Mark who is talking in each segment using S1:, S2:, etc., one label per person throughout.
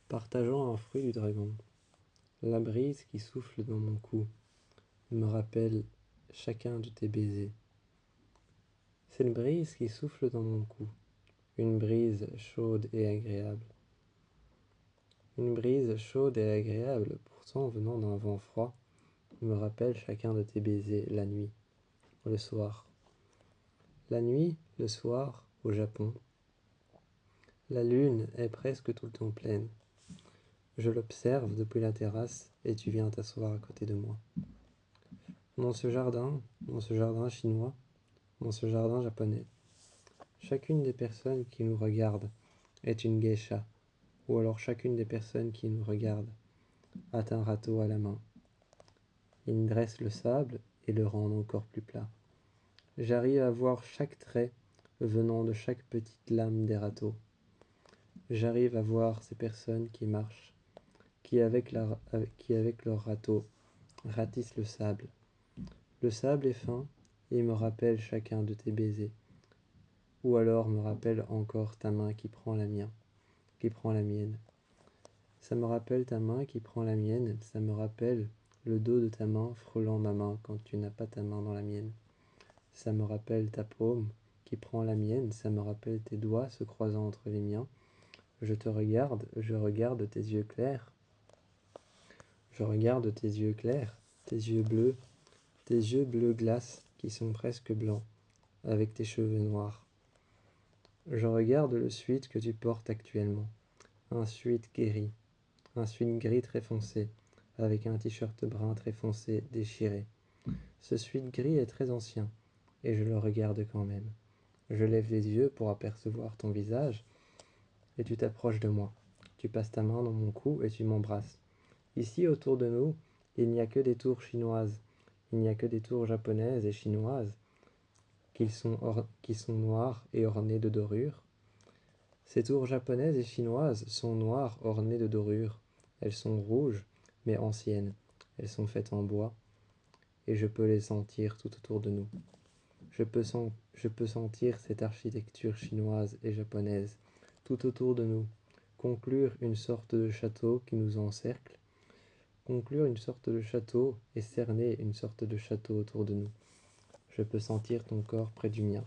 S1: partageant un fruit du dragon. La brise qui souffle dans mon cou me rappelle chacun de tes baisers. Cette brise qui souffle dans mon cou, une brise chaude et agréable. Une brise chaude et agréable, pourtant venant d'un vent froid, me rappelle chacun de tes baisers la nuit, le soir. La nuit, le soir, au Japon, la lune est presque tout le temps pleine. Je l'observe depuis la terrasse et tu viens t'asseoir à côté de moi. Dans ce jardin chinois, dans ce jardin japonais, chacune des personnes qui nous regardent est une geisha, ou alors chacune des personnes qui nous regardent a un râteau à la main. Ils dressent le sable et le rendent encore plus plat. J'arrive à voir chaque trait venant de chaque petite lame des râteaux. J'arrive à voir ces personnes qui marchent, qui avec leur râteau ratissent le sable. Le sable est fin et me rappelle chacun de tes baisers, ou alors me rappelle encore ta main qui prend la mienne. Ça me rappelle ta main qui prend la mienne, ça me rappelle le dos de ta main frôlant ma main quand tu n'as pas ta main dans la mienne. Ça me rappelle ta paume qui prend la mienne, ça me rappelle tes doigts se croisant entre les miens. Je te regarde, je regarde tes yeux clairs. Je regarde tes yeux clairs, tes yeux bleus glace qui sont presque blancs, avec tes cheveux noirs. Je regarde le sweat que tu portes actuellement, un sweat gris très foncé, avec un t-shirt brun très foncé déchiré. Ce sweat gris est très ancien, et je le regarde quand même. Je lève les yeux pour apercevoir ton visage, et tu t'approches de moi. Tu passes ta main dans mon cou et tu m'embrasses. Ici, autour de nous, il n'y a que des tours chinoises, il n'y a que des tours japonaises et chinoises, qui sont noires et ornées de dorures. Ces tours japonaises et chinoises sont noires ornées de dorures. Elles sont rouges, mais anciennes. Elles sont faites en bois, et je peux les sentir tout autour de nous. Je peux sentir cette architecture chinoise et japonaise tout autour de nous, conclure une sorte de château qui nous encercle, conclure une sorte de château et cerner une sorte de château autour de nous. Je peux sentir ton corps près du mien.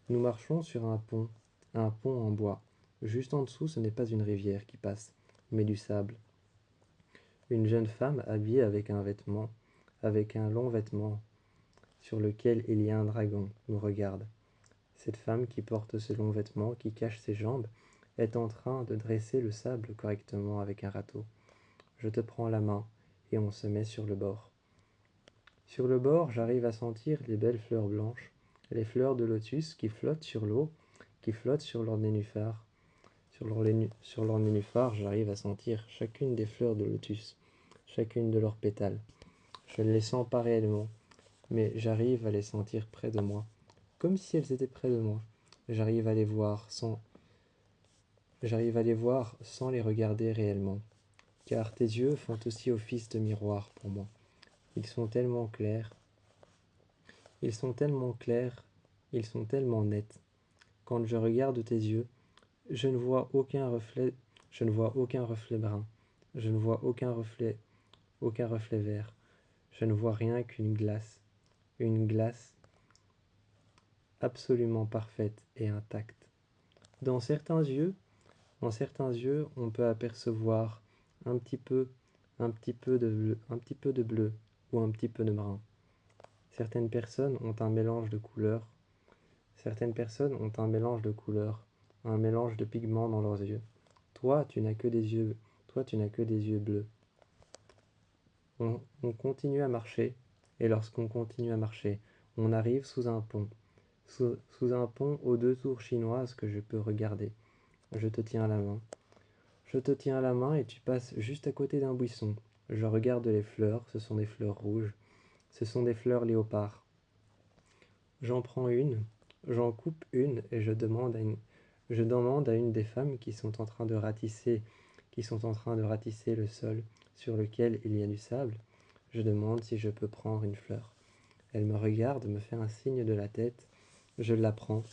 S1: Nous marchons sur un pont en bois. Juste en dessous, ce n'est pas une rivière qui passe, mais du sable. Une jeune femme habillée avec un long vêtement, sur lequel il y a un dragon, nous regarde. Cette femme qui porte ce long vêtement, qui cache ses jambes, est en train de dresser le sable correctement avec un râteau. Je te prends la main et on se met sur le bord. Sur le bord, j'arrive à sentir les belles fleurs blanches, les fleurs de lotus qui flottent sur l'eau, qui flottent sur leurs nénuphars. Sur leurs nénuphars, j'arrive à sentir chacune des fleurs de lotus, chacune de leurs pétales. Je ne les sens pas réellement, mais j'arrive à les sentir près de moi, comme si elles étaient près de moi. J'arrive à les voir sans les regarder réellement, car tes yeux font aussi office de miroir pour moi. Ils sont tellement clairs, ils sont tellement clairs, ils sont tellement nets. Quand je regarde tes yeux, je ne vois aucun reflet brun, je ne vois aucun reflet vert. Je ne vois rien qu'une glace absolument parfaite et intacte. Dans certains yeux, on peut apercevoir un petit peu de bleu ou un petit peu de brun. Certaines personnes ont un mélange de couleurs, un mélange de pigments dans leurs yeux. Toi, tu n'as que des yeux bleus. On continue à marcher, et lorsqu'on continue à marcher, on arrive sous un pont aux 2 tours chinoises que je peux regarder. Je te tiens la main et tu passes juste à côté d'un buisson. Je regarde les fleurs, ce sont des fleurs rouges, ce sont des fleurs léopard. J'en prends une, j'en coupe une et je demande à une des femmes qui sont en train de ratisser le sol sur lequel il y a du sable. Je demande si je peux prendre une fleur. Elle me regarde, me fait un signe de la tête. Je la prends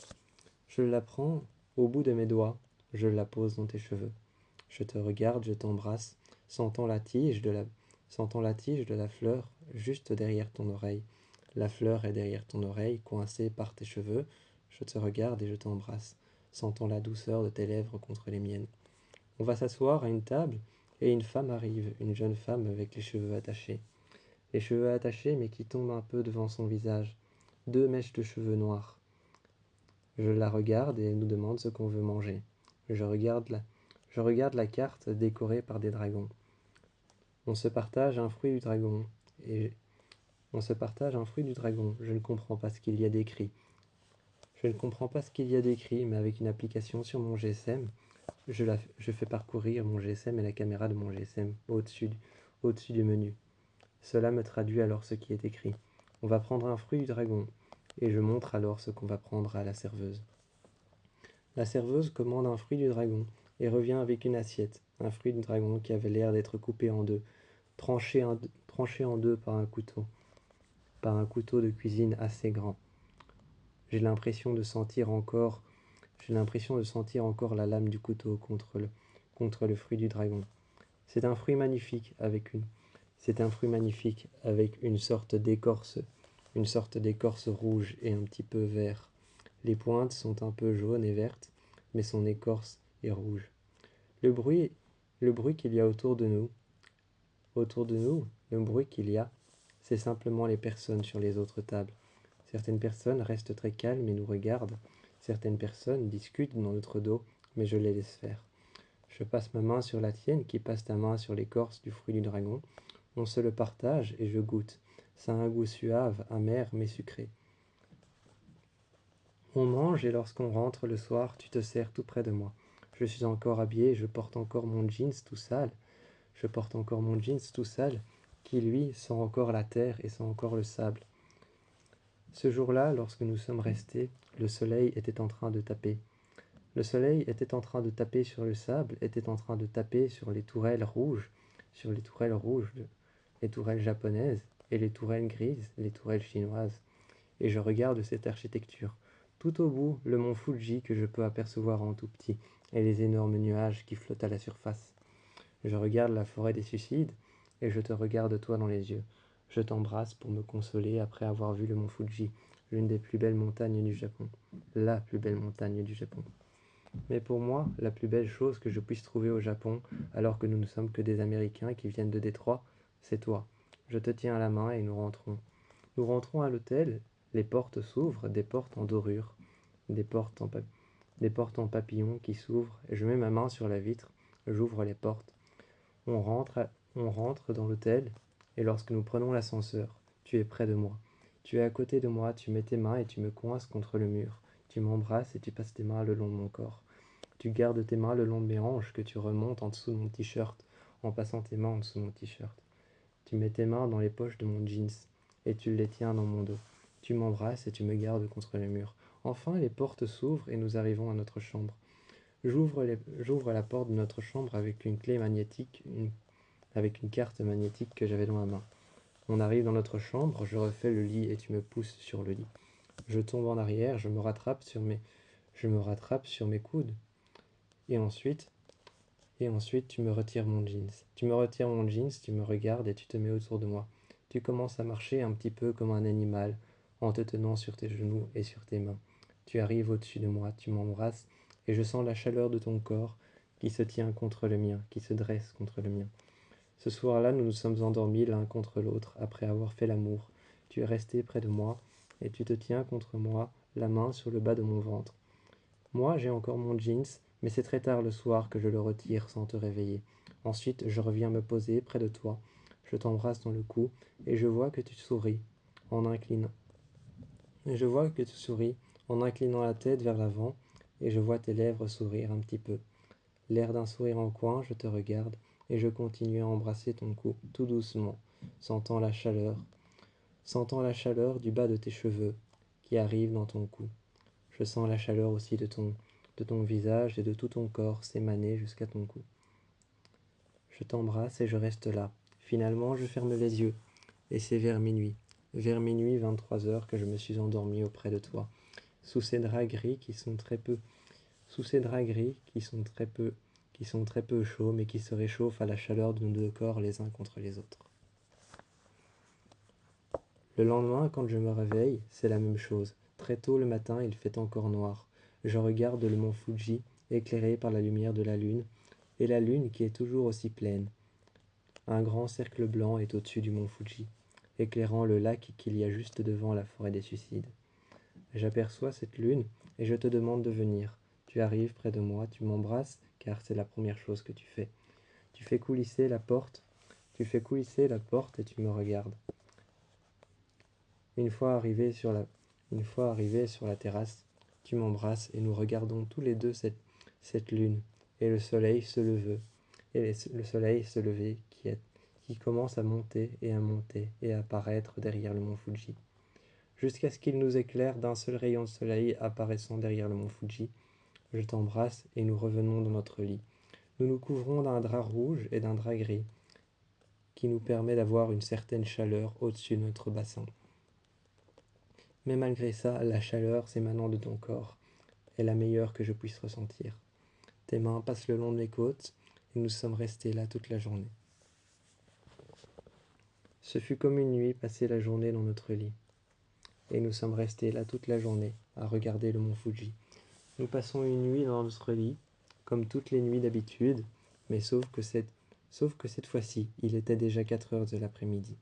S1: au bout de mes doigts. Je la pose dans tes cheveux. Je te regarde, je t'embrasse, sentant la tige de la fleur juste derrière ton oreille. La fleur est derrière ton oreille, coincée par tes cheveux. Je te regarde et je t'embrasse, sentant la douceur de tes lèvres contre les miennes. On va s'asseoir à une table et une femme arrive, une jeune femme avec les cheveux attachés. Les cheveux attachés mais qui tombent un peu devant son visage. 2 mèches de cheveux noirs. Je la regarde et elle nous demande ce qu'on veut manger. Je regarde la carte décorée par des dragons. On se partage un fruit du dragon. Et on se partage un fruit du dragon. Je ne comprends pas ce qu'il y a d'écrit. Je ne comprends pas ce qu'il y a d'écrit, mais avec une application sur mon GSM, je fais parcourir mon GSM et la caméra de mon GSM au-dessus du menu. Cela me traduit alors ce qui est écrit. On va prendre un fruit du dragon, et je montre alors ce qu'on va prendre à la serveuse. La serveuse commande un fruit du dragon, et revient avec une assiette, un fruit du dragon qui avait l'air d'être coupé en deux, tranché en deux par un couteau de cuisine assez grand. J'ai l'impression de sentir encore la lame du couteau contre le fruit du dragon. C'est un fruit magnifique avec une sorte d'écorce rouge et un petit peu vert. Les pointes sont un peu jaunes et vertes, mais son écorce est rouge. Le bruit qu'il y a autour de nous, le bruit qu'il y a, c'est simplement les personnes sur les autres tables. Certaines personnes restent très calmes et nous regardent. Certaines personnes discutent dans notre dos, mais je les laisse faire. Je passe ma main sur la tienne qui passe ta main sur l'écorce du fruit du dragon. On se le partage et je goûte. Ça a un goût suave, amer, mais sucré. On mange et lorsqu'on rentre le soir, tu te serres tout près de moi. Je suis encore habillé, je porte encore mon jeans tout sale. Qui lui sent encore la terre et sent encore le sable. Ce jour-là, lorsque nous sommes restés, le soleil était en train de taper. Le soleil était en train de taper sur le sable, était en train de taper sur les tourelles rouges, les tourelles japonaises, et les tourelles grises, les tourelles chinoises. Et je regarde cette architecture. Tout au bout, le mont Fuji que je peux apercevoir en tout petit, et les énormes nuages qui flottent à la surface. Je regarde la forêt des suicides, et je te regarde toi dans les yeux. Je t'embrasse pour me consoler après avoir vu le mont Fuji, l'une des plus belles montagnes du Japon. La plus belle montagne du Japon. Mais pour moi, la plus belle chose que je puisse trouver au Japon, alors que nous ne sommes que des Américains qui viennent de Détroit, c'est toi. Je te tiens à la main et nous rentrons. Nous rentrons à l'hôtel, les portes s'ouvrent, des portes en dorure, des portes en papillon qui s'ouvrent, et je mets ma main sur la vitre, j'ouvre les portes. On rentre dans l'hôtel, et lorsque nous prenons l'ascenseur, tu es près de moi. Tu es à côté de moi, tu mets tes mains et tu me coinces contre le mur. Tu m'embrasses et tu passes tes mains le long de mon corps. Tu gardes tes mains le long de mes hanches que tu remontes en dessous de mon t-shirt, en passant tes mains en dessous de mon t-shirt. Tu mets tes mains dans les poches de mon jeans, et tu les tiens dans mon dos. Tu m'embrasses et tu me gardes contre le mur. Enfin, les portes s'ouvrent et nous arrivons à notre chambre. J'ouvre la porte de notre chambre avec une clé magnétique, avec une carte magnétique que j'avais dans ma main. On arrive dans notre chambre, je refais le lit et tu me pousses sur le lit. Je tombe en arrière, je me rattrape sur mes coudes. Et ensuite, tu me retires mon jeans. Tu me regardes et tu te mets autour de moi. Tu commences à marcher un petit peu comme un animal, en te tenant sur tes genoux et sur tes mains. Tu arrives au-dessus de moi, tu m'embrasses, et je sens la chaleur de ton corps qui se tient contre le mien, qui se dresse contre le mien. Ce soir-là, nous nous sommes endormis l'un contre l'autre après avoir fait l'amour. Tu es resté près de moi, et tu te tiens contre moi, la main sur le bas de mon ventre. Moi, j'ai encore mon jeans, mais c'est très tard le soir que je le retire sans te réveiller. Ensuite, je reviens me poser près de toi. Je t'embrasse dans le cou, et je vois que tu souris en inclinant. Et je vois que tu souris en inclinant la tête vers l'avant, et je vois tes lèvres sourire un petit peu. L'air d'un sourire en coin, je te regarde, et je continue à embrasser ton cou, tout doucement, sentant la chaleur du bas de tes cheveux qui arrive dans ton cou. Je sens la chaleur aussi de ton visage et de tout ton corps s'émaner jusqu'à ton cou. Je t'embrasse et je reste là. Finalement, je ferme les yeux, et c'est vers minuit, 23h, que je me suis endormi auprès de toi, sous ces draps gris qui sont très peu, qui sont très peu chauds mais qui se réchauffent à la chaleur de nos deux corps les uns contre les autres. Le lendemain, quand je me réveille, c'est la même chose. Très tôt le matin, il fait encore noir. Je regarde le mont Fuji, éclairé par la lumière de la lune, et la lune qui est toujours aussi pleine. Un grand cercle blanc est au-dessus du mont Fuji, éclairant le lac qu'il y a juste devant la forêt des suicides. J'aperçois cette lune et je te demande de venir. Tu arrives près de moi, tu m'embrasses, car c'est la première chose que tu fais. Tu fais coulisser la porte et tu me regardes. Une fois arrivé sur la terrasse, tu m'embrasses et nous regardons tous les deux cette lune et le soleil se lever qui commence à monter et à apparaître derrière le mont Fuji. Jusqu'à ce qu'il nous éclaire d'un seul rayon de soleil apparaissant derrière le mont Fuji. Je t'embrasse et nous revenons dans notre lit. Nous nous couvrons d'un drap rouge et d'un drap gris qui nous permet d'avoir une certaine chaleur au-dessus de notre bassin. Mais malgré ça, la chaleur s'émanant de ton corps est la meilleure que je puisse ressentir. Tes mains passent le long de mes côtes et nous sommes restés là toute la journée. Ce fut comme une nuit passer la journée dans notre lit. Et nous sommes restés là toute la journée à regarder le mont Fuji. Nous passons une nuit dans notre lit, comme toutes les nuits d'habitude, mais sauf que cette fois-ci, il était déjà 4 heures de l'après-midi.